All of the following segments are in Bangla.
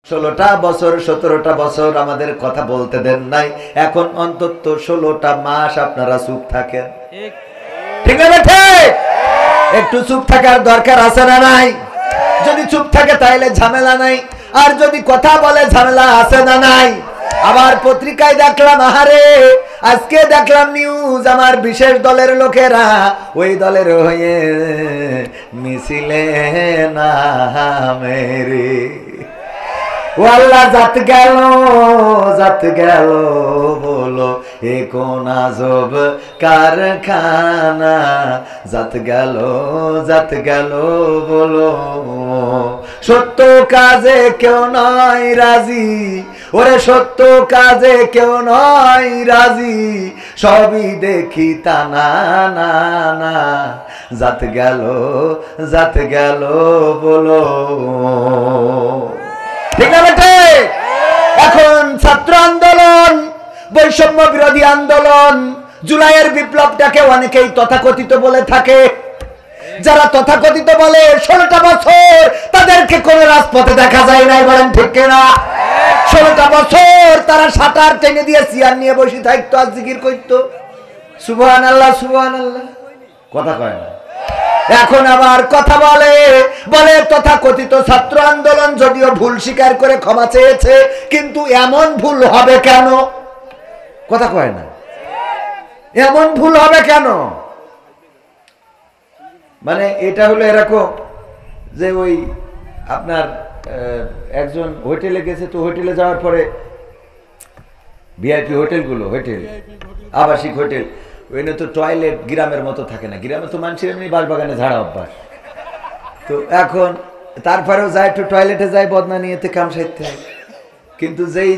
16টা বছর 17টা বছর আমাদের কথা বলতে দেন নাই, এখন অন্তত 16টা মাস আপনারা চুপ থাকেন। ঠিক না বেঠে? একটু চুপ থাকার দরকার আছে না নাই? যদি চুপ থাকে তাহলে ঝামেলা নাই, আর যদি কথা বলে ঝামেলা আছে না নাই? আবার পত্রিকায় দেখলাম, আহারে আজকে দেখলাম নিউজ, আমার বিশেষ দলের লোকেরা ওই দলের হয়ে মিছিলে নামেরে। ও আল্লাহ, জাত গেল বলো এ কোন আজব কারখানা, জাত গেল বলো। সত্য কাজে কেউ নয় রাজি, ওরে সত্য কাজে কেউ নয় রাজি, সবই দেখি তা না না না, জাত গেল বলো। ঠিক না বেটে? এখন ছাত্র আন্দোলন, বৈষম্য বিরোধী আন্দোলন, জুলাইয়ের বিপ্লবটাকে অনেকেই তথাকথিত বলে থাকে। যারা তথাকথিত বলে 16টা বছর তাদেরকে কোন রাজপথে দেখা যায় নাই, বলেন ঠিক কিনা? 16টা বছর তারা সাঁতার টেনে দিয়ে চেয়ার নিয়ে বসে থাকতো আর জিকির করতো সুবহানাল্লাহ সুবহানাল্লাহ, কথা কয় না। এখন আবার কথা বলে তথাকথিত ছাত্র আন্দোলন যদিও ভুল স্বীকার করে ক্ষমা চেয়েছে, কিন্তু এমন ভুল হবে কেন? কথা কয় না। এমন ভুল হবে কেন? মানে এটা হলো এরকম যে ওই আপনার একজন হোটেলে গেছে, তো হোটেলে যাওয়ার পরে ভিআইপি হোটেলগুলো, হোটেল আবাসিক হোটেল, ওইখানে তো টয়লেট গ্রামের মতো থাকে না, গ্রামে তো মানুষের এমনি বাসবাগানে ঝাড়া অভ্যাস। তো এখন তারপরেও যায় একটু টয়লেটে যায় বদনা নিয়েতে কাম সাইতে, কিন্তু যেই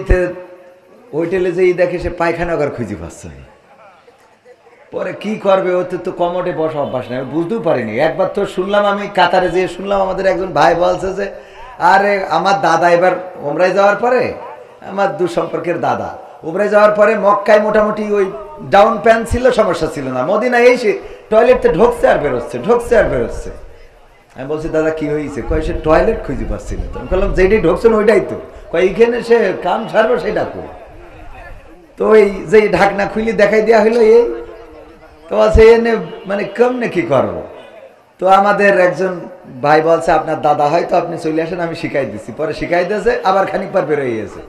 হোটেলে যেই দেখে সে পায়খানা ঘর খুঁজে পাচ্ছে না। পরে কি করবে, ওতে তো কমোডে বসা অভ্যাস নেই, বুঝতেও পারিনি। একবার তো শুনলাম, আমি কাতারে যেয়ে শুনলাম, আমাদের একজন ভাই বলছে যে আরে আমার দাদা এবার ওমরায় যাওয়ার পরে, আমার দূর সম্পর্কের দাদা ওমরায় যাওয়ার পরে মক্কায় মোটামুটি ওই ডাউন প্যান্ট ছিল, সমস্যা ছিল না, মদিনায় এসে টয়লেটে ঢুকছে আর বেরোচ্ছে। আমি বলছি দাদা কি হয়েছে? কয় সে টয়লেট খুঁজে পাচ্ছিল। তো আমি বললাম যেটাই ঢুকছেন ওইটাই তো, কয় এইখানে সে কাম সারবো সেটা কো। তো ওই যে ঢাকনা খুলে দেখাই দেওয়া হলো, এই তো আছে এনে মানে কেমনে কি করবো। তো আমাদের একজন ভাই বলছে আপনার দাদা হয়তো, আপনি চলে আসেন, আমি শিখাই দিচ্ছি। পরে শিখাই দিয়েছে, আবার খানিক পর বেরোয় গেছে।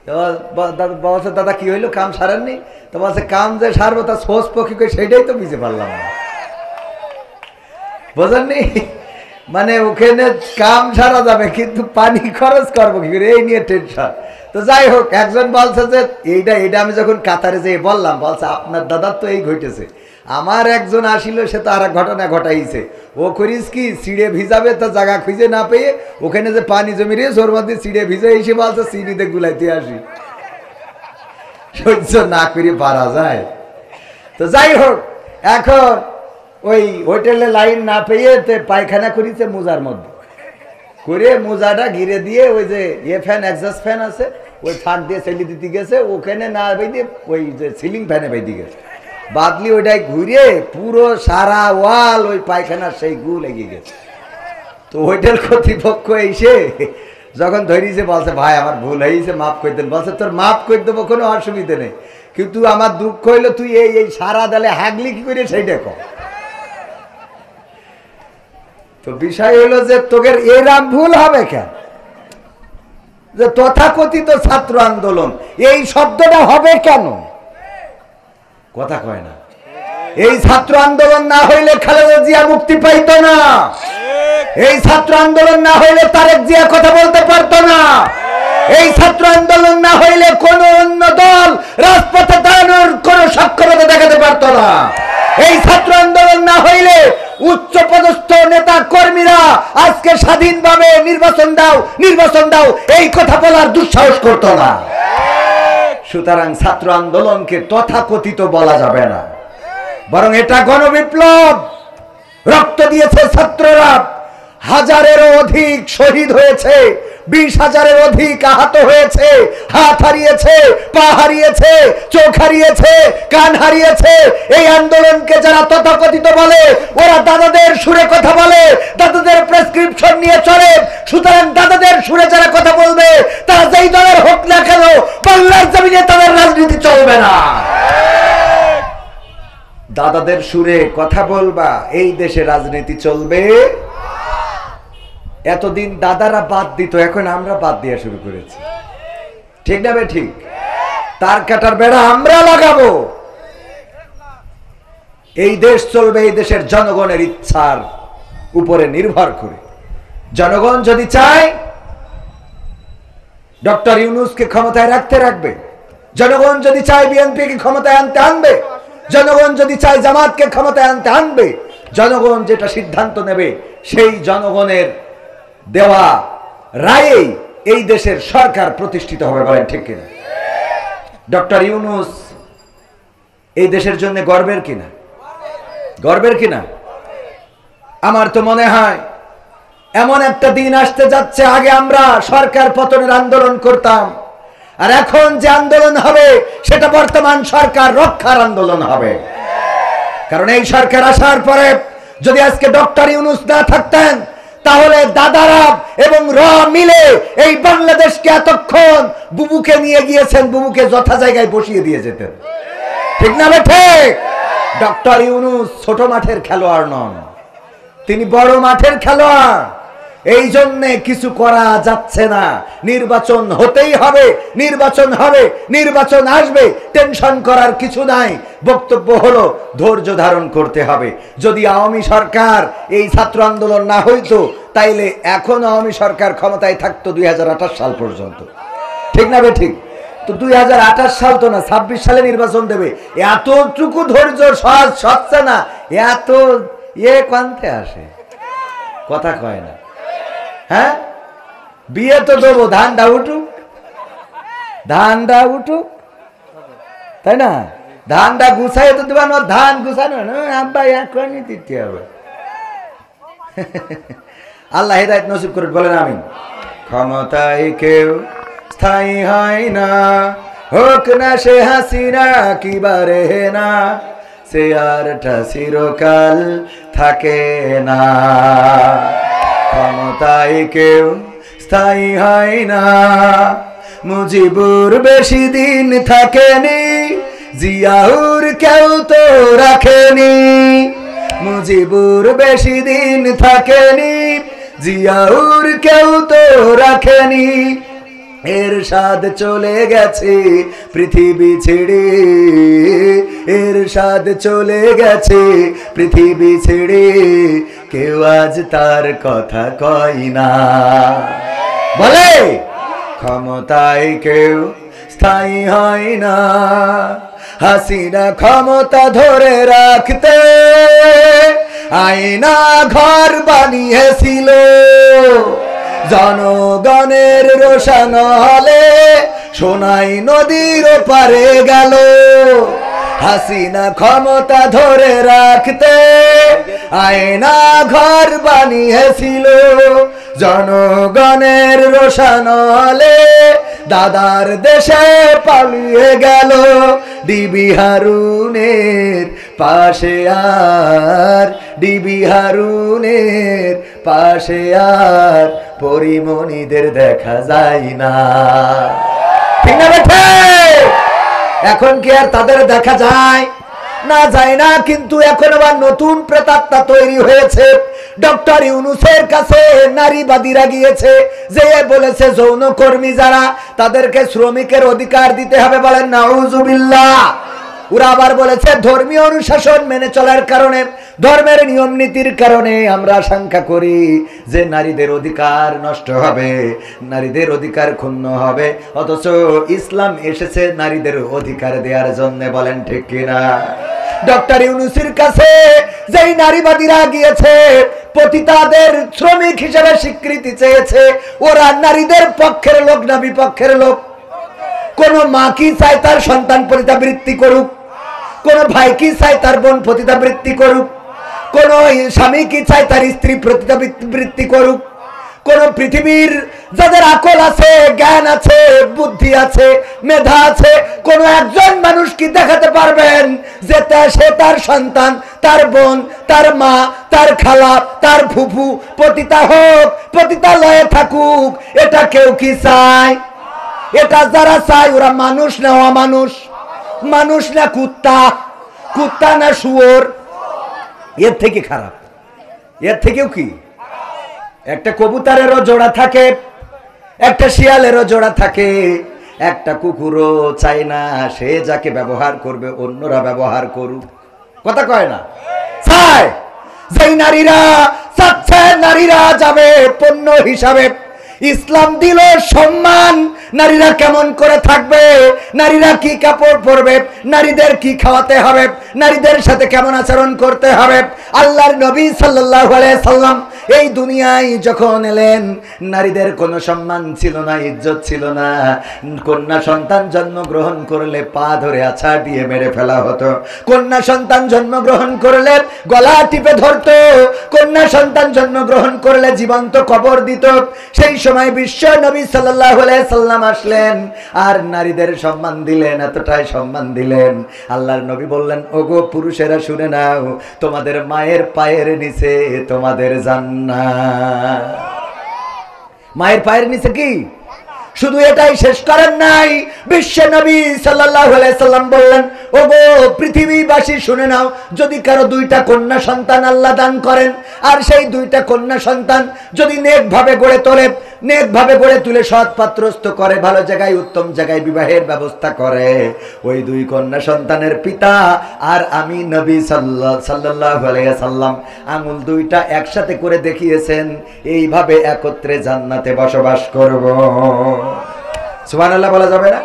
তো বলছে দাদা কি হইলো, কাম সারেননি? তো বলছে কাম যে সারবো তা সোজ পক্ষী করে সেইটাই তো বুঝতে পারলাম না, বোঝেননি? মানে ওখানে কাম সারা যাবে কিন্তু পানি খরচ করবো কি করে, এই নিয়ে টেনশন। তো যাই হোক, একজন বলছে যে এইটা আমি যখন কাতারে যেয়ে বললাম, বলছে আপনার দাদার তো এই ঘটেছে। আমার একজন আসিল, সে তো আর এক ঘটনা ঘটাইছে। ও করিস কি, চিড়ে ভিজাবে তা জায়গা খুঁজে না পেয়ে ওখানে যে পানি জমি রয়েছে ওর মধ্যে চিড়ে ভিজে এসে বলছে চিনিতে গুলাইতে আসি, সহ্য না করে পারা যায়। তো যাই হোক, এখন ওই হোটেলে লাইন না পেয়ে পায়খানা করিছে মোজার মধ্যে করে, মোজাটা ঘিরে দিয়ে ওই যে ফ্যান, এক্সস্ট ফ্যান আছে, ওই ফাঁক দিয়ে চেলি দিতে গেছে, ওখানে না বেঁধে ওই যে সিলিং ফ্যানে বেঁধে গেছে, বাদলি ওইটাই ঘুরে পুরো সারা ওয়াল ওই পায়খানার সেই গু লেগে গেছে। তো হোটেল কর্তৃপক্ষ এসে যখন ধরিয়েছে বলছে ভাই আমার ভুল হয়েছে, মাফ করে দেন। বলছে তোর মাফ করে দেবো, কোনো অসুবিধা নেই, কিন্তু আমার দুঃখ হইলো তুই এই সারা দেলে হাগলি কি করে সেইটা কর। তো বিষয় হলো যে তোদের এরাম ভুল হবে কেন, যে তথাকথিত ছাত্র আন্দোলন এই শব্দটা হবে কেন? কথা কয় না। এই ছাত্র আন্দোলন না হইলে খালেদা জিয়া মুক্তি পাইতো না, এই ছাত্র আন্দোলন না হইলে তারেক জিয়া কথা বলতে পারতো না, এই ছাত্র আন্দোলন না হইলে কোন অন্য দল রাজপথে দাঁড়ানোর কোন সক্ষমতা দেখাতে পারতো না, এই ছাত্র আন্দোলন না হইলে উচ্চ পদস্থ নেতা কর্মীরা আজকে স্বাধীনভাবে নির্বাচন দাও এই কথা বলার দুঃসাহস করতো না। সুতরাং ছাত্র আন্দোলনকে তথাকথিত বলা যাবে না, বরং এটা গণবিপ্লব। রক্ত দিয়েছে ছাত্ররা, হাজারেরও অধিক শহীদ হয়েছে, 20,000-এর অধিক আহত হয়েছে, হাত হারিয়েছে, পা হারিয়েছে, চোখ হারিয়েছে, কান হারিয়েছে। এই আন্দোলনকে যারা তথাকথিত বলে ওরা দাদাদের সুরে কথা বলে, দাদাদের প্রেসক্রিপশন নিয়ে চলে। সুতরাং দাদাদের সুরে যারা কথা বলবে তারা বাংলার জমিনে তাদের রাজনীতি চলবে না। দাদাদের সুরে কথা বলবা, এই দেশে রাজনীতি চলবে। এতদিন দাদারা বাদ দিত, এখন আমরা বাদ দেওয়া শুরু করেছি, ঠিক না? ঠিক। তার কাটার বেড়া আমরা লাগাবো। এই দেশ চলবে এই দেশের জনগণের ইচ্ছার উপরে নির্ভর করে। জনগণ যদি চায় ডক্টর ইউনূসকে ক্ষমতায় রাখবে, জনগণ যদি চায় বিএনপিকে ক্ষমতায় আনবে, জনগণ যদি চায় জামাতকে ক্ষমতায় আনবে, জনগণ যেটা সিদ্ধান্ত নেবে সেই জনগণের দেওয়া রায়েই এই দেশের সরকার প্রতিষ্ঠিত হবে। বলেন ঠিক কিনা? ডক্টর ইউনূস এই দেশের জন্য গর্বের কিনা? গর্বের কিনা? আমার তো মনে হয় এমন একটা দিন আসতে যাচ্ছে, আগে আমরা সরকার পতনের আন্দোলন করতাম, আর এখন যে আন্দোলন হবে সেটা বর্তমান সরকার রক্ষার আন্দোলন হবে। কারণ এই সরকার আসার পরে যদি আজকে ডক্টর ইউনূস না থাকতেন, তাহলে দাদারা এবং র মিলে এই বাংলাদেশকে এতক্ষণ বুবুকে নিয়ে গিয়েছেন, বুবুকে যথা জায়গায় বসিয়ে দিয়ে যেতেন, ঠিক না? ঠিক। ডক্টর ইউনূস ছোট মাঠের খেলোয়াড় নন, তিনি বড় মাঠের খেলোয়াড়। এই জন্য কিছু করা যাচ্ছে না। নির্বাচন হতেই হবে, নির্বাচন হবে, নির্বাচন আসবে, টেনশন করার কিছু নাই। বক্তব্য হলো ধৈর্য ধারণ করতে হবে। যদি আওয়ামী সরকার এই ছাত্র আন্দোলন না হইতো, তাইলে এখন আওয়ামী সরকার ক্ষমতায় থাকতো 2028 সাল পর্যন্ত, ঠিক না? ঠিক। তো 2028 সাল তো না, 26 সালে নির্বাচন দেবে। এতটুকু ধৈর্য সহজ হচ্ছে না। এত কানতে আসে, কথা কয় না। হ্যাঁ, বিয়ে তো দেবো, ধানটা উঠুক, ধানটা উঠুক, তাই না? ধানটা গুছাই তো দেবা না, ধান গুছানো না, আব্বা এখনই দিতে হবে। আল্লাহ হেদায়েত নসিব করে, বলেন আমিন। ক্ষমতায় কেউ স্থায়ী হয় না, হোক না সে হাসিনা কি বারে না, সে আরটা চিরকাল থাকে না। ক্ষমতায় কেউ স্থায়ী হয় না, মুজিবুর বেশি দিন থাকেনি, জিয়াউর কেউ তো রাখেনি। মুজিবুর বেশি দিন থাকেনি, জিয়াউর কেউ তো রাখেনি। এরশাদ চলে গেছে পৃথিবী ছেড়ে, এরশাদ চলে গেছে পৃথিবী ছেড়ে, কেউ আজ তার কথা কয় না। বলে ক্ষমতায় কেউ স্থায়ী হয় না, হাসিনা ক্ষমতা ধরে রাখতে আয়না ঘর বানিয়েছিল, জনগণের রোশন হলে সোনাই নদীর পারে গেল। হাসিনা ক্ষমতা ধরে রাখতে আয়না ঘর বানিয়েছিল, জনগণের রোশন হলে দাদার দেশে পালিয়ে গেল। ডিবি হারুনের পাশে আর, ডিবি হারুনের পাশে আর পরিমণিদের দেখা যায় না, ঠিক না? এখন কি আর তাদের দেখা যায় না? যায় না। কিন্তু এখন আবার নতুন প্রেতাত্মা তৈরি হয়েছে। ডক্টর ইউনূসের কাছে নারীবাদীরা গিয়েছে, যে বলেছে যৌনকর্মী যারা, তাদেরকে শ্রমিকের অধিকার দিতে হবে। বলেন নাউজুবিল্লাহ। ওরা আবার বলেছে ধর্মীয় অনুশাসন মেনে চলার কারণে, ধর্মের নিয়ম নীতির কারণে আমরা আশঙ্কা করি যে নারীদের অধিকার নষ্ট হবে, নারীদের অধিকার ক্ষুণ্ণ হবে। অথচ ইসলাম এসেছে নারীদের অধিকার দেওয়ার জন্য। বলেন ঠিক কিনা? ডক্টর ইউনূসের কাছে যেই নারীবাদীরা গিয়েছে, পতিতাদের শ্রমিক হিসেবে স্বীকৃতি চেয়েছে, ওরা নারীদের পক্ষের লোক না বিপক্ষের লোক? কোন মা কি চায় তার সন্তান পতিতাবৃত্তি করুক? কোন ভাই কি চায় তার বোন পতিতাবৃত্তি করুক? কোন স্বামী কি চায় তার স্ত্রী পতিতাবৃত্তি করুক? কোন পৃথিবীর যাদের আকল আছে, জ্ঞান আছে, বুদ্ধি আছে, মেধা আছে, কোন একজন মানুষ কি দেখাতে পারবেন যে সে তার সন্তান, তার বোন, তার মা, তার খালা, তার ফুফু পতিতা হোক, পতিতালয়ে থাকুক? এটা কেউ কি চায়? এটা যারা চায় ওরা মানুষ না অমানুষ, মানুষ না কুত্তা, কুত্তা না শুয়োর, এর থেকে খারাপ, এর থেকেও কি। একটা কবুতরেরও জোড়া থাকে, একটা শিয়ালেরও জোড়া থাকে, একটা কুকুরও চায় না সে যাকে ব্যবহার করবে অন্যরা ব্যবহার করুক, কথা কয় না। চায় যেই নারীরা চাচ্ছে নারীরা যাবে পণ্য হিসাবে, ইসলাম দিল সম্মান, নারীরা কেমন করে থাকবে, নারীরা কি কাপড় পরবে, নারীদের কি খাওয়াতে হবে, নারীদের সাথে কেমন আচরণ করতে হবে। আল্লাহর নবী সাল্লাল্লাহু আলাইহি সাল্লাম এই দুনিয়ায় যখন এলেন নারীদের কোনো সম্মান ছিল না, ইজ্জত ছিল না। কন্যা সন্তান জন্মগ্রহণ করলে পা ধরে আছাড় দিয়ে মেরে ফেলা হতো, কন্যা সন্তান জন্মগ্রহণ করলে গলা টিপে ধরতো, কন্যা সন্তান জন্মগ্রহণ করলে জীবন্ত কবর দিত। সেই সময় বিশ্ব নবী সাল্লাল্লাহু আলাইহি সাল্লাম আসলেন আর নারীদের সম্মান দিলেন, এতটাই সম্মান দিলেন। আল্লাহর নবী বললেন, ওগো পুরুষেরা শুনে নাও, তোমাদের মায়ের পায়ের নিচে তোমাদের জান্নাত। মায়ের পায়ের নিচে কি? শুধু এটাই শেষ করেন নাই, বিশ্ব নবী সাল্লাল্লাহু আলাইহি সাল্লাম বললেন, ওগো পৃথিবীবাসী শুনে নাও, যদি কারো দুইটা কন্যা সন্তান আল্লাহ দান করেন আর সেই দুইটা কন্যা সন্তান যদি নেকভাবে গড়ে তোলে, নেকভাবে গড়ে তুলে সৎ পাত্রস্থ করে, ভালো জায়গায় উত্তম জায়গায় বিবাহের ব্যবস্থা করে, ওই দুই কন্যা সন্তানের পিতা আর আমি নবী সাল্লাল্লাহু আলাইহি সাল্লাম আঙুল দুইটা একসাথে করে দেখিয়েছেন, এইভাবে একত্রে জান্নাতে বসবাস করব। সুবহানাল্লাহ বলা যাবে না?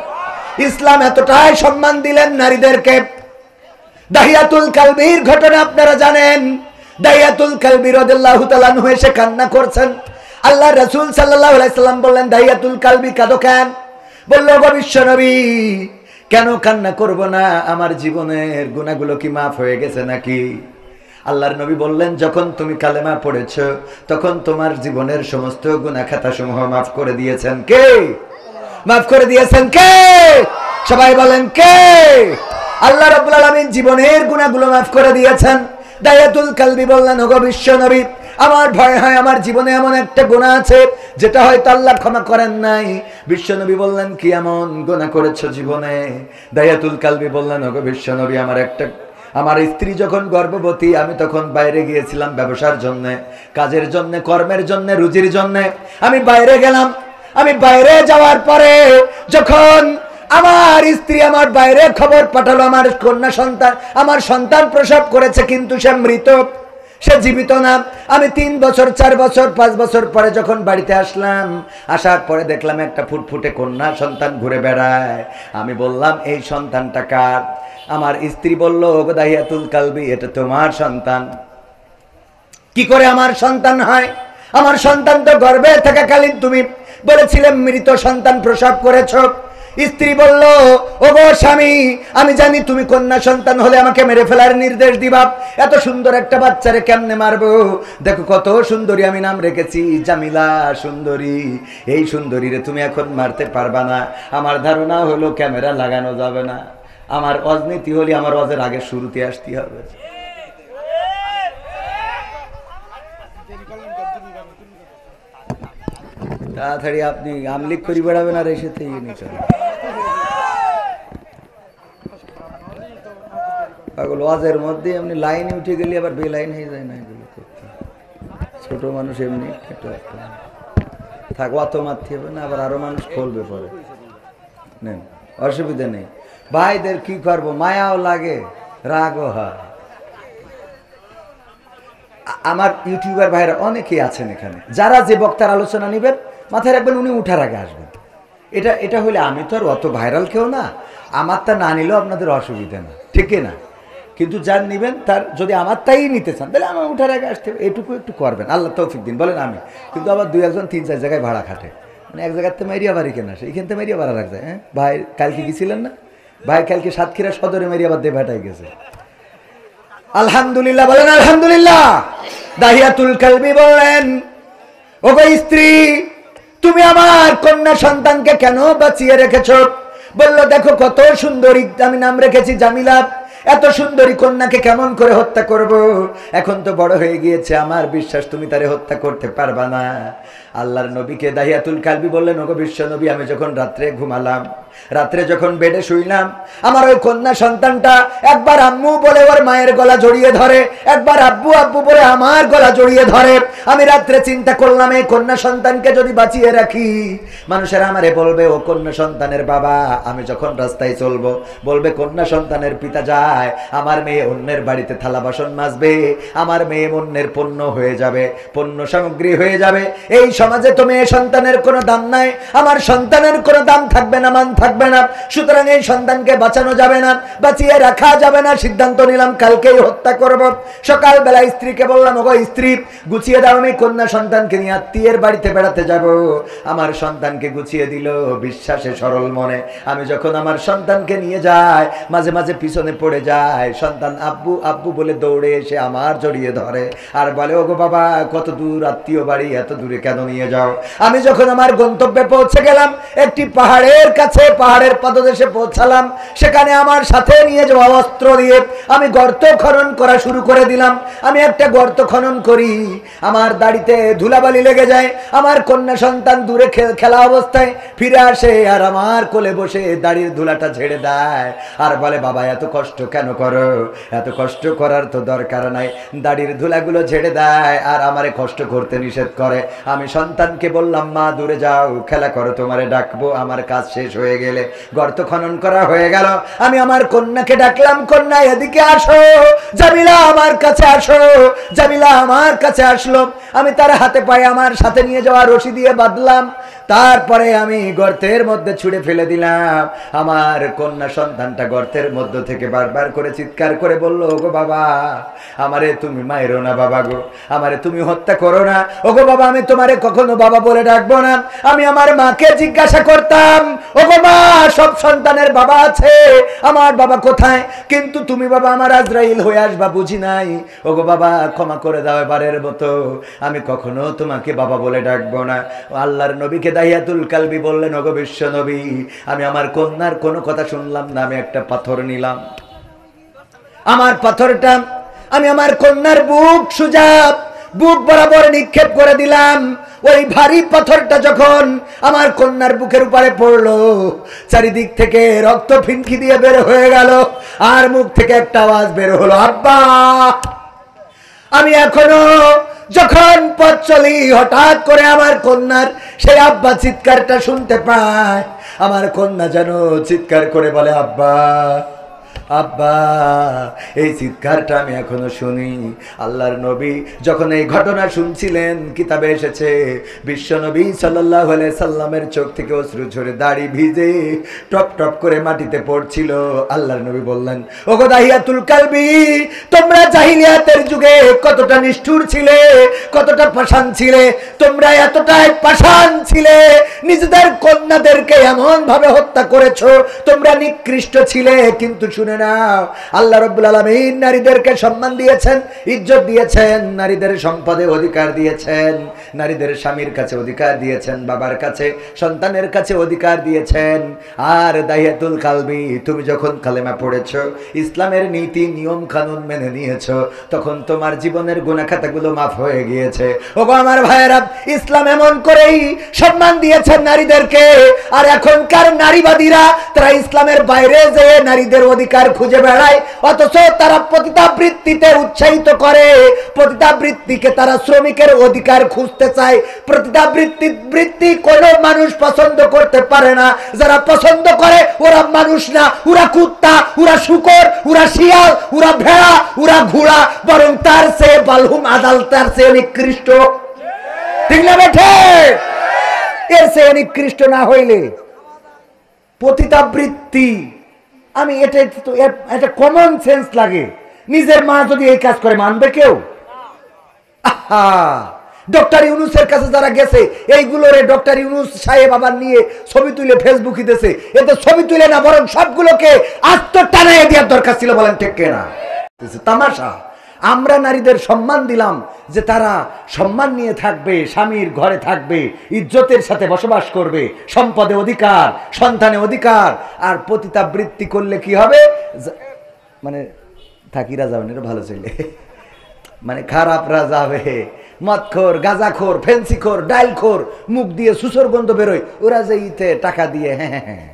ইসলাম এতটাই সম্মান দিলেন নারীদেরকে। দাহিয়াতুল কালবির ঘটনা আপনারা জানেন। দাহিয়াতুল কালবি রাদিয়াল্লাহু তাআলা আনহু এসে কান্না করছেন। আল্লাহ রাসূল সাল্লাল্লাহু আলাইহি সাল্লাম বললেন, দাহিয়াতুল কালবি কাঁদো কেন? বলল, গো বিশ্ব নবী, কেন কান্না করব না? আমার জীবনের গুনাহগুলো কি মাফ হয়ে গেছে নাকি? আল্লাহর নবী বললেন, যখন তুমি কালেমা পড়েছো তখন তোমার জীবনের সমস্ত গুনাহ খাতা সমূহ মাফ করে দিয়েছেন কে? মাফ করে দিয়েছেন কে? সবাই বলেন কে? আল্লাহ রাব্বুল আলামিন জীবনের গুনাহগুলো মাফ করে দিয়েছেন। দাহিয়াতুল কালবি বললেন, ওগো বিশ্ব নবী, আমার ভয় হয় আমার জীবনে এমন একটা গুনাহ আছে যেটা হয়তো আল্লাহ ক্ষমা করেন নাই। বিশ্ব নবী বললেন, কি এমন গুনাহ করেছো জীবনে? দাহিয়াতুল কালবি বললেন, ওগো বিশ্ব নবী, আমার স্ত্রী যখন গর্ভবতী, আমি তখন বাইরে গিয়েছিলাম ব্যবসার জন্য, কাজের জন্য, কর্মের জন্য, রুজির জন্য। আমি বাইরে গেলাম। আমি বাইরে যাওয়ার পরে যখন আমার স্ত্রী আমার বাইরে খবর পাঠালো আমার কন্যা সন্তান, আমার সন্তান প্রসব করেছে কিন্তু সে মৃত, সে জীবিত না। আমি 3 বছর 4 বছর 5 বছর পরে যখন বাড়িতে আসলাম, আসার পরে দেখলাম একটা ফুটফুটে কন্যা সন্তান ঘুরে বেড়ায়। আমি বললাম, এই সন্তানটা কার? আমার স্ত্রী বলল, দাহিয়াতুল কালবি, এটা তোমার সন্তান। কি করে আমার সন্তান হয়? আমার সন্তান তো গর্ভে থাকাকালীন তুমি বলেছিলে মৃত সন্তান প্রসব করেছো। স্ত্রী বলল, ওগো স্বামী, আমি জানি তুমি কন্যা সন্তান হলে আমাকে মেরে ফেলার নির্দেশ দিবা, এত সুন্দর একটা বাচ্চারে কেমনে মারবো? দেখো কত সুন্দরী আমি নাম রেখেছি, জামিলা সুন্দরী। এই সুন্দরীরে তুমি এখন মারতে পারবা না। আমার ধারণা হলো ক্যামেরা লাগানো যাবে না। আমার অজনীতি হলে আমার অজের আগে শুরুতে আসতে হবে। তাড়াতাড়ি আপনি আমলিক করি বেড়াবেন আর এসে পাগল ওয়াজের মধ্যে এমনি লাইনে উঠে গেলে আবার বেলাইন হয়ে যায় না, এগুলো করতে। ছোট মানুষ এমনি একটু থাকো, অত মারতে হবে না, আবার আরো মানুষ খুলবে পরে, নেন, অসুবিধা নেই। ভাইদের কি করবো, মায়াও লাগে, রাগও হয়। আমার ইউটিউবার ভাইরা অনেকেই আছেন এখানে, যারা যে বক্তার আলোচনা নেবেন মাথায় রাখবেন উনি উঠার আগে আসবেন। এটা হলে আমি তো আর অত ভাইরাল কেউ না, আমারটা না নিলেও আপনাদের অসুবিধা না, ঠিক না? কিন্তু যার নেবেন তার যদি আমারটাই নিতে চান তাহলে আমার উঠার আগে আসতে হবে, এটুকু একটু করবেন, আল্লাহ তৌফিক দিন। বলেন আমি কিন্তু আবার 2-1 3-4 জায়গায় ভাড়া খাটে, মানে এক জায়গাতে মেরিয়া বাড়ি কেনা আসে, এইখান থেকে মেরিয়া ভাড়া রাখছে। হ্যাঁ ভাই, কালকে গেছিলেন না ভাই? কালকে সাতক্ষীরা সদরে মেরিয়া বাদ দিয়ে ভাটাই গেছে। আলহামদুলিল্লাহ বলেন আলহামদুলিল্লাহ। দাহিয়াতুল কালবি বললেন, ওগো স্ত্রী, তুমি আমার কন্যা সন্তানকে কেন বাঁচিয়ে রেখেছো? বলল, দেখো কত সুন্দরী, আমি নাম রেখেছি জামিলা। এত সুন্দরী কন্যাকে কেমন করে হত্যা করব? এখন তো বড় হয়ে গিয়েছে, আমার বিশ্বাস তুমি তারে হত্যা করতে পারবা না। আল্লাহর নবীকে দাহিয়াতুল কালবি বললেন, ওগো বিশ্ব নবী, আমি যখন রাত্রে ঘুমালাম, রাত্রে যখন বেডে শুইলাম, আমার ওই কন্যা সন্তানটা একবার আম্মু বলে ওর মায়ের গলা জড়িয়ে ধরে, একবার আব্বু আব্বু বলে আমার গলা জড়িয়ে ধরে। আমি রাত্রে চিন্তা করলাম, এই কন্যা সন্তানকে যদি বাঁচিয়ে রাখি, মানুষেরা আমারে বলবে ও কন্যা সন্তানের বাবা। আমি যখন রাস্তায় চলবো, বলবে কন্যা সন্তানের পিতা যায়, আমার মেয়ে অন্যের বাড়িতে থালা বাসন মাজবে, আমার মেয়ে অন্যের পণ্য হয়ে যাবে, পণ্য সামগ্রী হয়ে যাবে। এই সমাজে তো মেয়ে সন্তানের কোনো দাম নাই, আমার সন্তানের কোনো দাম থাকবে না, মান থাকবে না। সুতরাং এই সন্তানকে বাঁচানো যাবে না, বাঁচিয়ে রাখা যাবে না। সিদ্ধান্ত নিলাম কালকেই হত্যা করব। সকালবেলা স্ত্রীকে বললাম, ওগো স্ত্রী, গুছিয়ে দাও, আমি কন্যা সন্তানকে নিয়ে আত্মীয়ের বাড়িতে বেড়াতে যাব। আমার সন্তানকে গুছিয়ে দিল বিশ্বাসে সরল মনে। আমি যখন আমার সন্তানকে নিয়ে যাই, মাঝে মাঝে পিছনে পড়ে যায়, সন্তান আব্বু আব্বু বলে দৌড়ে এসে আমার জড়িয়ে ধরে আর বলে, ওগো বাবা, কত দূর আত্মীয় বাড়ি, এত দূরে কেন নিয়ে যাও? আমি যখন আমার গন্তব্যে পৌঁছে গেলাম, একটি পাহাড়ের কাছে, পাহাড়ের পাদদেশে পৌঁছালাম, সেখানে আমার সাথে নিয়ে যাওয়া অস্ত্র দিয়ে আমি গর্ত খনন করা শুরু করে দিলাম। আমি একটা গর্ত খনন করি, আমার দাড়িতে ধুলাবালি লেগে যায়। আমার কন্যা সন্তান দূরে খেলা অবস্থায় ফিরে আসে আর আমার কোলে বসে দাড়ির ধুলাটা ঝেড়ে দেয় আর বলে, বাবা এত কষ্ট কেন করো? এত কষ্ট করার তো দরকার নাই। দাড়ির ধুলাগুলো ঝেড়ে দেয় আর আমারে কষ্ট করতে নিষেধ করে। আমি সন্তানকে বললাম, মা দূরে যাও, খেলা করো, তোমারে ডাকবো আমার কাজ শেষ হয়ে গেলে। গর্ত খনন করা হয়ে গেল, আমি আমার কন্যাকে ডাকলাম, কন্যা এদিকে আসো, জামিলা আমার কাছে আসো। জামিলা আমার কাছে আসলো, আমি তার হাতে পায়ে আমার সাথে নিয়ে যাওয়া রশি দিয়ে বাঁধলাম। তারপরে আমি গর্তের মধ্যে ছুঁড়ে ফেলে দিলাম। আমার কন্যা সন্তানটা গর্তের মধ্য থেকে বারবার করে চিৎকার করে বলল, ওগো বাবা, আমারে তুমি মাইরো না বাবা গো, আমারে তুমি হত্যা করো না। ওগো বাবা, আমি তোমারে কখনো বাবা বলে ডাকবো না। আমি আমার মাকে জিজ্ঞাসা করতাম, ওগো মা, সব সন্তানের বাবা আছে, আমার বাবা কোথায়? কিন্তু তুমি বাবা আমার আজরাইল হয়ে আসবা বুঝি নাই। ওগো বাবা, ক্ষমা করে দাও এবারের মতো, আমি কখনো তোমাকে বাবা বলে ডাকবো না। আল্লাহর নবীকে দাহিয়াতুল কালবি বললেন, ওগো বিশ্ব নবী, আমি আমার কন্যার কোনো কথা শুনলাম না। আমি একটা পাথর নিলাম, আমার পাথরটা আমি আমার কন্যার বুক বরাবর নিক্ষেপ করে দিলাম। ওই ভারী পাথরটা যখন আমার কন্যার বুকের উপরে পড়লো, চারিদিক থেকে রক্ত ফিনকি দিয়ে বের হয়ে গেল আর মুখ থেকে একটা আওয়াজ বের হলো, আব্বা। আমি এখনো যখন পথ চলি, হঠাৎ করে আমার কন্যার সেই আব্বা চিৎকারটা শুনতে পায়। আমার কন্যা যেন চিৎকার করে বলে, আব্বা আব্বা। এই চিৎকারটা আমি এখনো শুনি। আল্লাহর নবী যখন এই ঘটনা শুনছিলেন, কিতাবে এসেছে বিশ্ব নবী সাল্লাল্লাহু আলাইহি সাল্লামের চোখ থেকে অশ্রু ঝরে দাড়ি ভিজে টপ টপ করে মাটিতে পড়ছিল। আল্লাহর নবী বললেন, ওগো দাহিয়াতুল কালবি, তোমরা জাহিলিয়াতের যুগে কতটা নিষ্ঠুর ছিলে, কতটা পাষাণ ছিলে। তোমরা এতটাই পাষাণ ছিলে, নিজেদের কন্যাদেরকে এমন ভাবে হত্যা করেছো, তোমরা নিকৃষ্ট ছিলে। কিন্তু শুনে নাও, আল্লাহ রাব্বুল আলামিন নারীদেরকে সম্মান দিয়েছেন, ইজ্জত দিয়েছেন, নারীদের সম্পদে অধিকার দিয়েছেন, নারীদের স্বামীর কাছে অধিকার দিয়েছেন, বাবার কাছে, সন্তানের কাছে অধিকার দিয়েছেন। আর দাহিয়াতুল কালবি, তুমি যখন কালেমা পড়েছো, ইসলামের নীতি নিয়ম কানুন মেনে নিয়েছো, তখন তোমার জীবনের গুনাহ খাতাগুলো মাফ হয়ে গিয়েছে। ওগো আমার ভাইয়েরা, ইসলাম এমন করেই সম্মান দিয়েছেন নারীদেরকে। আর এখনকার নারীবাদীরা তারা ইসলামের বাইরে যেয়ে নারীদের অধিকার খুঁজে বেড়ায়, অথচ তারা পতিতাবৃত্তিতে উৎসাহিত করে। পতিতাবৃত্তিকে তারা শ্রমিকের অধিকার খুঁজতে চায়। পতিতাবৃত্তি কোনো মানুষ পছন্দ করতে পারে না। যারা পছন্দ করে ওরা মানুষ না, ওরা কুত্তা, ওরা শূকর, ওরা শিয়াল, ওরা ভেড়া, ওরা ঘোড়া, বরং তার চেয়ে বালহুম আদাল, তার চেয়ে নিকৃষ্ট। ঠিক না বেঠে? এর চেয়ে নিকৃষ্ট না হইলে পতিতাবৃত্তি, আমি এটা কমন সেন্স লাগে। নিজের মা যদি এই কাজ করে, মানবে কেউ? আহা, ডক্টর ইউনূসের কাছে যারা গেছে, এইগুলোরে ডক্টর ইউনূস সাহেব আবার নিয়ে ছবি তুলে ফেসবুকে দিয়েছে। এতে ছবি তুলে না, বরং সবগুলোকে আস্ত টানাইয়ে দেওয়ার দরকার ছিল। বলেন ঠিক কিনা? তামাশা। আমরা নারীদের সম্মান দিলাম যে তারা সম্মান নিয়ে থাকবে, স্বামীর ঘরে থাকবে, ইজ্জতের সাথে বসবাস করবে, সম্পদে অধিকার, সন্তানে অধিকার। আর পতিতাবৃত্তি করলে কি হবে? মানে থাকিরা যাবেন, এটা ভালো ছেলে, মানে খারাপরা যাবে, মদখোর, গাঁজাখোর, ফেন্সিখোর, ডাইলখোর, মুখ দিয়ে সুসর গন্ধ বেরোয়, ওরা যে ইতে টাকা দিয়ে, হ্যাঁ হ্যাঁ,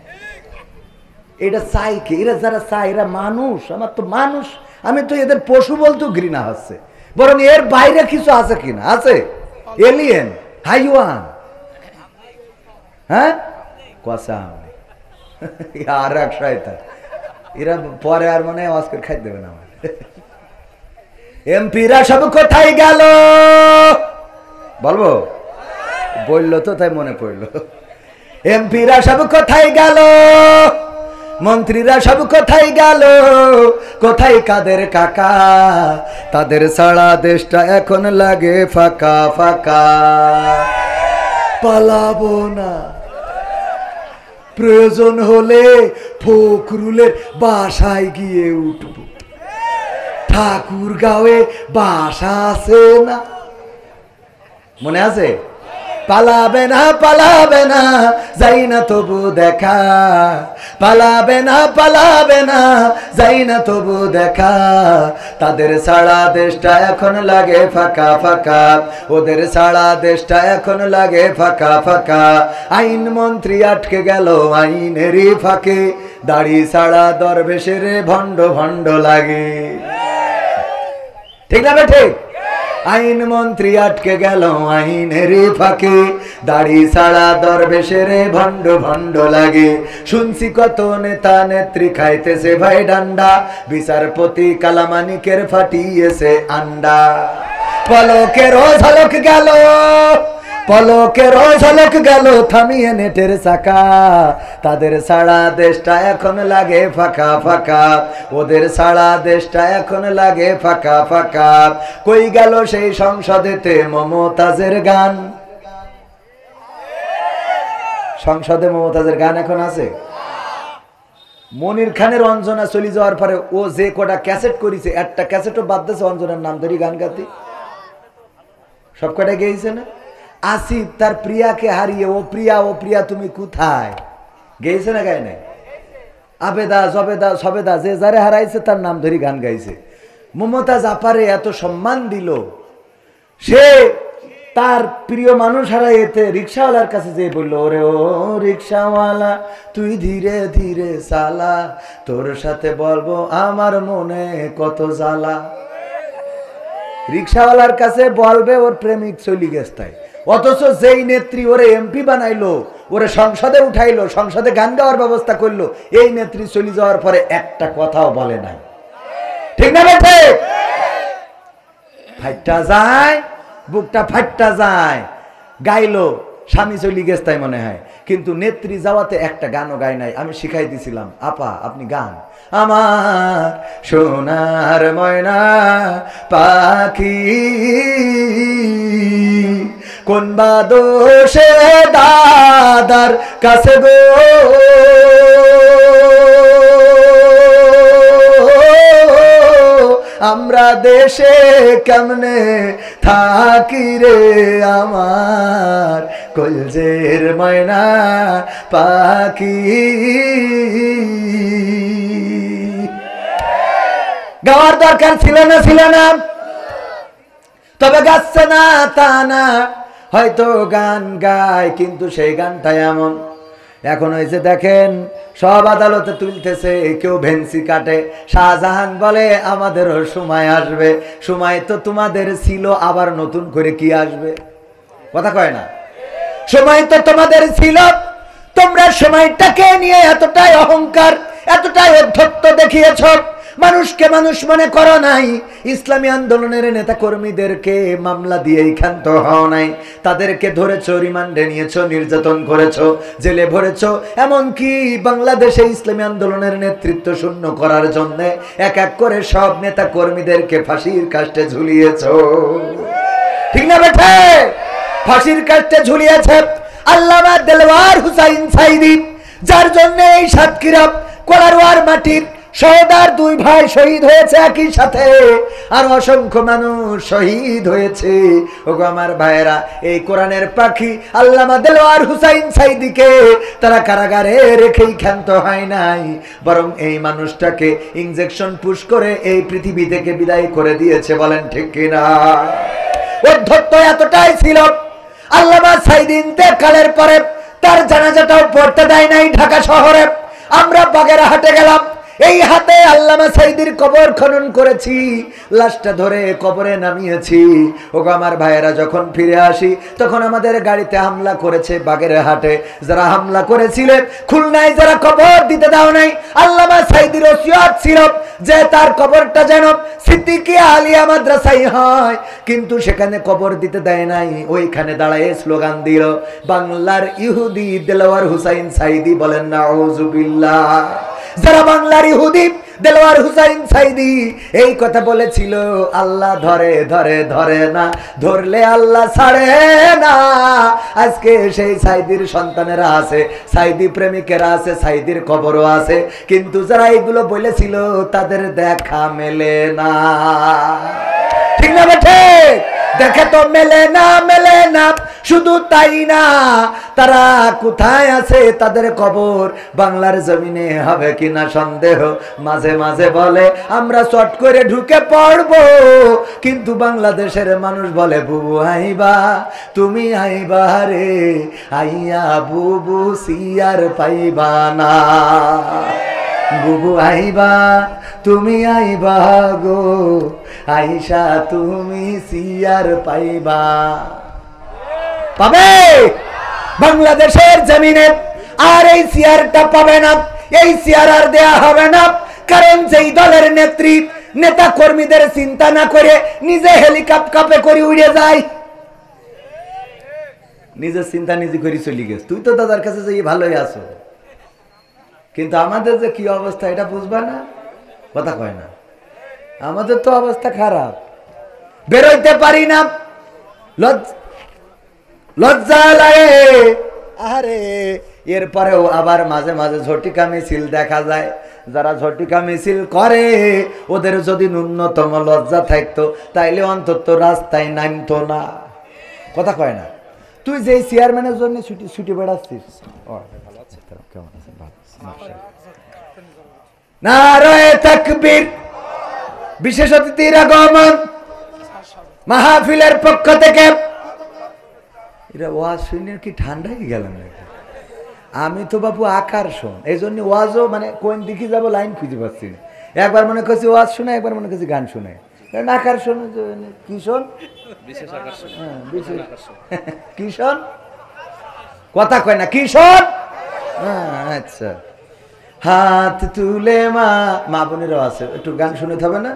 এটা চাই কি? এরা যারা চায় এরা মানুষ, আমার তো মানুষ, আমি তো এদের পশু বলতেও ঘৃণা হচ্ছে, বরং এর বাইরে কিছু আছে কিনা? আছে, এলিয়েন, হাইওয়ান, হ্যাঁ কসা আর এক শয়তান, এরা পরে আর মনে হয় অস্কার খাই দেবে না আমার। এমপিরা সব কোথায় গেল বলবো? বললো তো তাই মনে পড়লো। এমপিরা সব কোথায় গেল, মন্ত্রীরা সব কোথায় গেল, কোথায় কাদের কাকা? তাদের সারা দেশটা এখন লাগে ফাঁকা ফাঁকা। পালাবো না, প্রয়োজন হলে ফখরুলের বাসায় গিয়ে উঠব, ঠাকুরগাঁওয়ে বাসা আছে না, মনে আছে? পালাবে না পালাবে না, যাই না তবু দেখা, পালাবে না পালাবে না, যাই না তবু দেখা। তাদের সারা দেশটা এখন লাগে ফাঁকা ফাঁকা, ওদের সারা দেশটা এখন লাগে ফাঁকা ফাঁকা। আইন মন্ত্রী আটকে গেল আইনেরই ফাঁকে, দাড়ি সারা দরবেশের ভণ্ড ভণ্ড লাগে, ঠিক না বেঠে? আইন মন্ত্রী আটকে গেল আইনের ফাঁকে, দাড়ি ছাড়া দরবেশের ভণ্ড ভণ্ড লাগে। শুনছি কত নেতা নেত্রী খাইতেছে ভাই ডান্ডা, বিচারপতি কালামানিকের ফাটিয়েছে আন্ডা। পলকের ঝলক গেল, পলকের ঝলক গেল থামিয়ে নেটের চাকা। তাদের সারা দেশটা এখন লাগে ফাঁকা ফাঁকা, ওদের সারা দেশটা এখন লাগে ফাঁকা ফাঁকা। কই গেল সেই সংসদেতে মমতাজের গান? সংসদে মমতাজের গান এখন আছে? মনির খানের অঞ্জনা চলে যাওয়ার পরে ও যে কটা ক্যাসেট করেছে, একটা ক্যাসেটও বাদ দিয়েছে অঞ্জনার নাম ধরি গান গাতে, সব কটা গেয়েছে না? আসিফ তার প্রিয়াকে হারিয়ে ও প্রিয়া ও প্রিয়া তুমি কোথায় গেয়েছে না গায় নাই? আবেদা জবেদা সবেদা যে যারে হারাইছে তার নাম ধরি গান গাইছে। মমতাজ আপারে এত সম্মান দিল, সে তার প্রিয় মানুষ হারাইতে রিক্সাওয়ালার কাছে যে বললো, ওরে ও রিক্সাওয়ালা তুই ধীরে ধীরে চালা, তোর সাথে বলবো আমার মনে কত জ্বালা। রিক্সাওয়ালার কাছে বলবে ওর প্রেমিক চলি গেছে, অথচ যেই নেত্রী ওরে এমপি বানাইলো, ওরে সংসদে উঠাইলো, সংসদে গান গাওয়ার ব্যবস্থা করলো, এই নেত্রী চলে যাওয়ার পরে একটা কথাও বলে নাই, ঠিক না বেঠে? ফাইটটা যায়, বুকটা ফাইটটা যায়, গাইলো, স্বামী চলি গেছে তাই মনে হয়, কিন্তু নেত্রী যাওয়াতে একটা গানও গায় নাই। আমি শিখাই দিছিলাম, আপা আপনি গান, আমার সোনার ময়না পাখি কোন বা দোষে দাদার কাছে গো, আমরা দেশে কেমনে থাকি রে আমার কলজের ময়না পাখি। গাওয়ার দরকার ছিল না, ছিল না, তবে গাচ্ছে না তা না, হয়তো গান গায় কিন্তু সেই গানটা এমন। এখন হয়েছে দেখেন সব আদালতে তুলতেছে, কেউ ভেন্সি কাটে। শাহজাহান বলে আমাদেরও সময় আসবে, সময় তো তোমাদের ছিল, আবার নতুন করে কি আসবে? কথা কয় না? সময় তো তোমাদের ছিল, তোমরা সময়টাকে নিয়ে এতটাই অহংকার, এতটাই অধ্যত্ত দেখিয়েছ, মানুষকে মানুষ মনে করো নাই। ইসলামী আন্দোলনের নেতা কর্মীদেরকে মামলা দিয়েই ক্ষান্ত হও নাই, তাদেরকে ধরেছো, রিমান্ডে নিয়েছো, নির্যাতন করেছো, জেলে ভরেছো, এমনকি বাংলাদেশে ইসলামী আন্দোলনের নেতৃত্ব শূন্য করার জন্য এক এক করে সব নেতা কর্মীদেরকে ফাঁসির কাস্টে ঝুলিয়েছো, ঠিক না বেঠে? ফাঁসির কাস্টে ঝুলিয়েছে আল্লামা দেলওয়ার হুসাইন সাইদি, যার জন্য এই সাতক্ষীরা কোলারওয়ার মাটির সহোদর দুই ভাই শহীদ হয়েছে একই সাথে, আর অসংখ্য মানুষ শহীদ হয়েছে। ওগো আমার ভাইয়েরা, এই কোরআনের পাখি আল্লামা দেলোয়ার হুসাইন সাইদিকে তারা কারাগারে রেখেই ক্ষান্ত হয় নাই, বরং এই মানুষটাকে ইনজেকশন পুশ করে এই পৃথিবী থেকে বিদায় করে দিয়েছে। বলেন ঠিক কিনা? অধ্যত্ত এতটাই ছিল, আল্লামা সাইদি ইন্তেকালের পরে তার জানাজাটাও পড়তে দেয় নাই ঢাকা শহরে। আমরা বাগেরহাটে গেলাম, এই হাতে আল্লামা সাইদির কবর খনন করেছি, লাশটা ধরে কবরে নামিয়েছি। ওগো আমার ভাইয়েরা, যখন ফিরে আসি তখন আমাদের গাড়িতে হামলা করেছে বাগেরহাটে। যারা হামলা করেছিলেন, খুলনায় যারা কবর দিতে দাও নাই, আল্লামা সাইদির ওসিয়ত ছিল যে তার কবরটা যেন সিদ্দিকিয়া আলিয়া মাদ্রাসায় হয়, কিন্তু সেখানে কবর দিতে দেয় নাই। ওইখানে দাঁড়ায় স্লোগান দিল, বাংলার ইহুদি দেলোয়ার হুসাইন সাইদি। বলেন নাউজুবিল্লাহ। যারা বাংলার ইহুদি দেলোয়ার হুসাইন সাইদি এই কথা বলেছিল, আল্লাহ ধরে ধরে ধরে না, ধরলে আল্লাহ ছাড়ে না। আজকে সেই সাইদির সন্তানেরা আছে, সাইদি প্রেমিকেরা আছে, সাইদির কবরও আছে, কিন্তু যারা এইগুলো বলেছিল তাদের দেখা মেলে না। ঠিক না বেঠে? দেখে তো মেলে না, মেলে না। শুধু তাই না, তারা কোথায় আছে তাদের কবর বাংলার জমিনে হবে কিনা সন্দেহ। মাঝে মাঝে বলে আমরা চট করে ঢুকে পড়বো, কিন্তু বাংলাদেশের মানুষ বলে বুবু আইবা, তুমি আইবা রে, আইয়া বুবু সিয়ার পাইবা না। বুবু আইবা, তুমি আইবা গো, আইসা তুমি সিয়ার পাইবা। পাবে বাংলাদেশের জমিনে, আর এই সিয়ারটা পাবে না, এই সিয়ার আর দেয়া হবে না। কারণ যেই দলের নেত্রী নেতা কর্মীদের চিন্তা না করে নিজে হেলিকপ্টারে করে উড়ে যায়, নিজের চিন্তা নিজে করে চলে গেছে। তুই তো দাদার কাছে যে ভালোই আছো, কিন্তু আমাদের যে কি অবস্থা এটা বুঝবা না, কথা কয় না। আমাদের তো অবস্থা খারাপ, বেরোইতে পারি না, লজ্জা লাগে। আরে এরপরেও আবার মাঝে মাঝে ঝটিকা মিছিল দেখা যায়। যারা ঝটিকা মিছিল করে ওদের যদি ন্যূনতম লজ্জা থাকতো তাইলে অন্তত রাস্তায় নামতো না, কথা কয় না। তুই যে চেয়ারম্যানের জন্য ছুটি বেড়াচ্ছিস, কেমন আছে? নারায়ে তাকবীর। বিশেষ অতিথির আগমন মাহফিলের পক্ষ থেকে। এরা ওয়াজ শুনে কি ঠান্ডা হয়ে গেল নাকি? আমি তো বাবু আকর্ষণ, এই জন্য ওয়াজও মানে কোন দিকে যাবো লাইন খুঁজে পাচ্ছি না। একবার মনে করছি ওয়াজ শুনে, একবার মনে করছি গান শুনে। আকর্ষণ কিশোর, কিশোর কথা কয় না, কিশোর। আচ্ছা, হাত তুলে মা বোনেরও আছে, একটু গান শুনতে হবে না?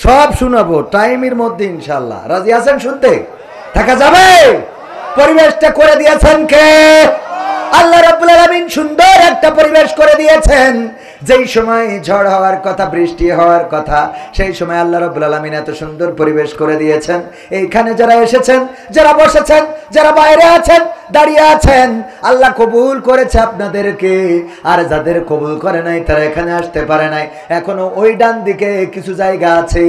সব শোনাবো টাইমের মধ্যে ইনশাল্লাহ। রাজি আছেন শুনতে? থাকা যাবে? পরিবেশটা করে দিয়েছেন কে? আল্লাহ রাব্বুল আলামিন সুন্দর একটা পরিবেশ করে দিয়েছেন। যেই সময় ঝড় হওয়ার কথা, বৃষ্টি হওয়ার কথা, সেই সময় আল্লাহ রাব্বুল আলামিন এত সুন্দর পরিবেশ করে দিয়েছেন। এইখানে যারা এসেছেন, যারা বসেছেন, যারা বাইরে আছেন, দাঁড়িয়ে আছেন, আল্লাহ কবুল করেছে আপনাদেরকে। আর যাদের কবুল করে নাই তারা এখানে আসতে পারে নাই। এখনো ওই ডান দিকে কিছু জায়গা আছে,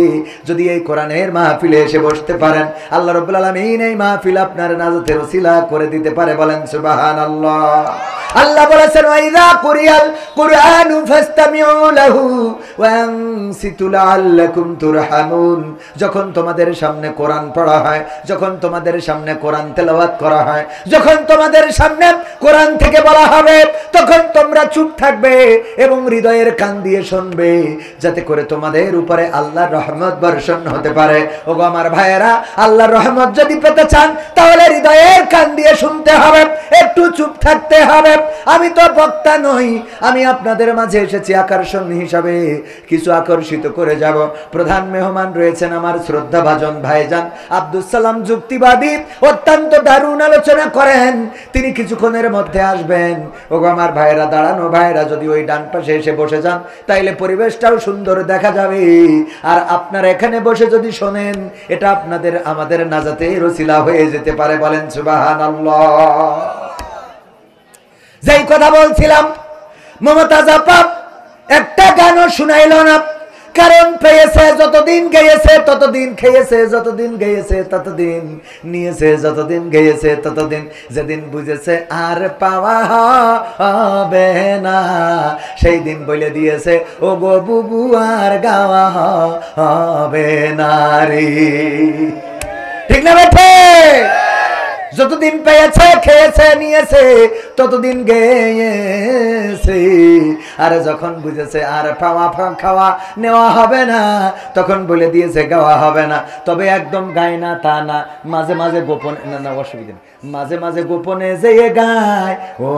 যদি এই কোরআনের মাহফিলে এসে বসতে পারেন, আল্লাহ রাব্বুল আলামিন এই মাহফিল আপনার নাজাতের ওসিলা করে দিতে পারে। বলেন সুবহানাল্লাহ। আল্লাহ বলেছেন ওয়াইযা কুরিয়াল কুরআনু ফাসতামিউ লাহু ওয়া আনসিতু লাআল্লাকুম তুরহামুন। যখন তোমাদের সামনে কোরআন পড়া হয়, যখন তোমাদের সামনে কোরআন তেলাওয়াত করা হয়, যখন তোমাদের সামনে কোরআন থেকে বলা হবে, তখন তোমরা চুপ থাকবে এবং হৃদয়ের কান দিয়ে শুনবে, যাতে করে তোমাদের উপরে আল্লাহর রহমত বর্ষণ হতে পারে। ওগো আমার ভাইয়েরা, আল্লাহর রহমত যদি পেতে চান তাহলে হৃদয়ের কান দিয়ে শুনতে হবে, একটু চুপ থাকতে হবে। আমি তো বক্তা নই, আমি আপনাদের মাঝে এসেছি আকর্ষণ হিসাবে, কিছু আকর্ষিত করে যাব। প্রধান মেহমান রয়েছেন আমার শ্রদ্ধাভাজন ভাইজান আব্দুল সালাম যুক্তিবাদী, অত্যন্ত দারুণ আলোচনা করেন, তিনি কিছুক্ষণের মধ্যে আসবেন। ওগো আমার ভাইয়েরা, দাঁড়ানো ভাইয়েরা যদি ওই ডান পাশে এসে বসে যান তাইলে পরিবেশটাও সুন্দর দেখা যাবে। আর আপনারা এখানে বসে যদি শোনেন, এটা আপনাদের আমাদের নাজাতের ওসিলা হয়ে যেতে পারে। বলেন সুবহানাল্লাহ। যেই কথা বলছিলাম, মমতাজ আপা একটা গানও শুনাইল না, কারণ পেয়েছে যতদিন গেয়েছে ততদিন খেয়েছে, যতদিন গেয়েছে ততদিন নিয়েছে, যতদিন গেয়েছে ততদিন, যেদিন বুঝেছে আর পাওয়া হবে না সেই দিন বলে দিয়েছে ও গো বুবু আর গাওয়া হবে না রে। ঠিক না বেঠে? যতদিন পেয়েছে খেয়েছে নিয়েছে ততদিন গেয়েছে, আর যখন বুঝেছে আর পাওয়া খাওয়া নেওয়া হবে না তখন বলে দিয়েছে গাওয়া হবে না। তবে একদম গায় না তা না, মাঝে মাঝে গোপনে, না অসুবিধা নেই, মাঝে মাঝে গোপনে যেয়ে গায় ও